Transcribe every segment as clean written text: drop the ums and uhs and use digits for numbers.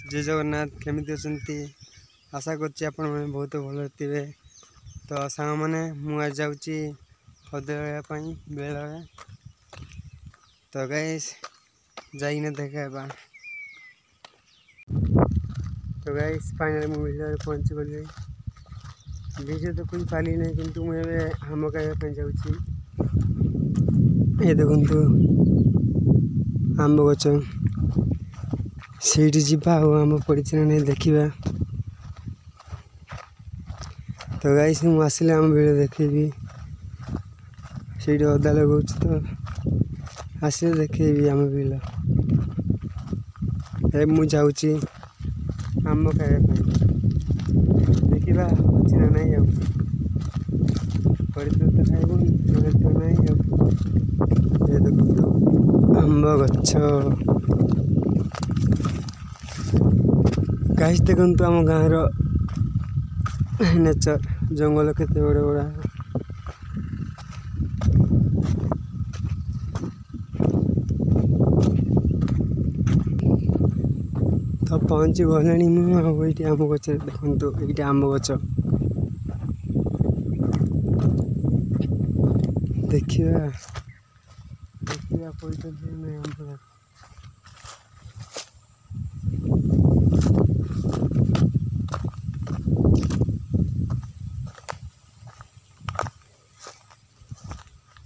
जय जगन्नाथ केमिति अछंती आशा करछि आपण माने बहुत भलो थिबे। तो सांग माने मु आज जाउछि खदेया पई बेला। तो गाइस जाइने देखाबा। तो गाइस फाइनली मु वीडियो पहुंच गली। वीडियो तो कोई पाली नहीं किंतु मु एबे हम खाइबा पई जाउछि। ए देखंतु आंब गछ सीटी जीवा आम पड़ी नहीं देखा। तो गाइस मु आसिले आम वीडियो देखेबी सीटी अदा लगे तो आसिले देखेबी आम बिल ए मु जाउछि आम खाइबा देखा अच्छी ना नहीं आउ पड़ी तो खाइबो तो नहीं आउ। ये देखो आंब गछ गाइस देखंतु आम गाँव नेचर जंगल केते बड़ा बड़ा तो पहुँची गलानी मुझे आम गच देखो ये आम गच देखा देखा कोई आम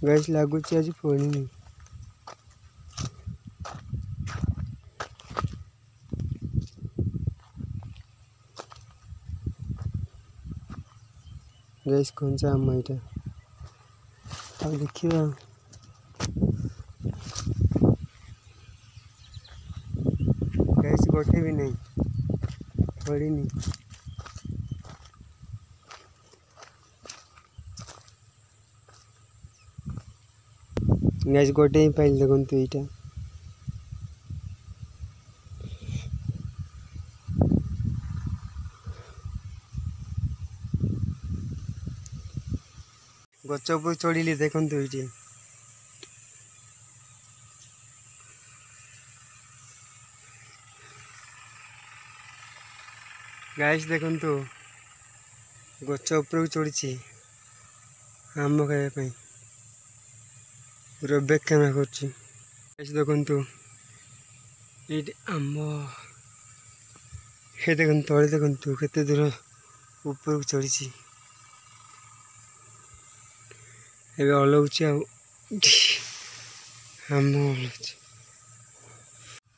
गैस लगुच आज पड़नी गैस कौन सा आम यहाँ अब देखिए गैस गोटे भी नहीं पड़नी। गैस गोटे ही पाइल देखो यहाँ गच ऊपर चढ़ी देखो ये गाइस देखो गच ऊपर चढ़ी आम खाइबा पूरा बेकाना कर देखु ये आम ये देख तले देखु केते दूर ऊपर चढ़ी एबे हलौची आम हलौची।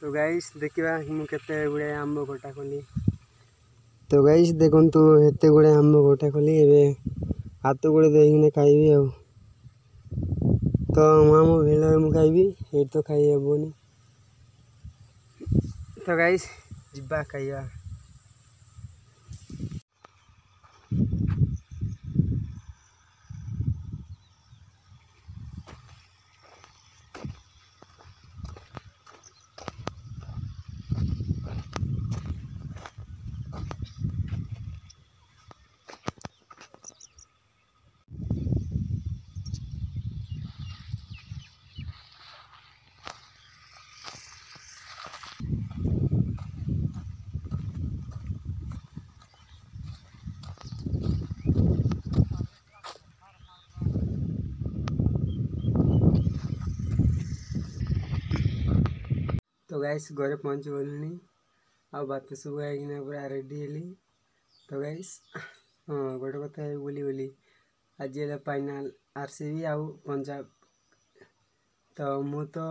तो गाइस देखा मुझे गुड़े आंब गोटा कली। तो गाइस देखु एते गुड़े आंब गोटा कली एबे हाथ गुड़े देखने खाइबी आ। तो आम भेल मुझे खाइबी ये तो खाई हेबनी। तो गाइस जिबा खाइबा। तो गाइस घरे पहुँच गलुनी आ बात सब पूरा रेडी हेली। तो गाइस हाँ गोटे कथा बोली आज फाइनाल आरसीबी आउ पंजाब। तो मु तो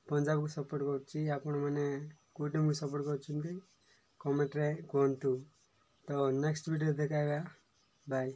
पंजाब को सपोर्ट करछि आपण माने कोई टीम को सपोर्ट करछन्ते कमेंट रे कहतु। तो नेक्स्ट वीडियो देखाइबा बाय।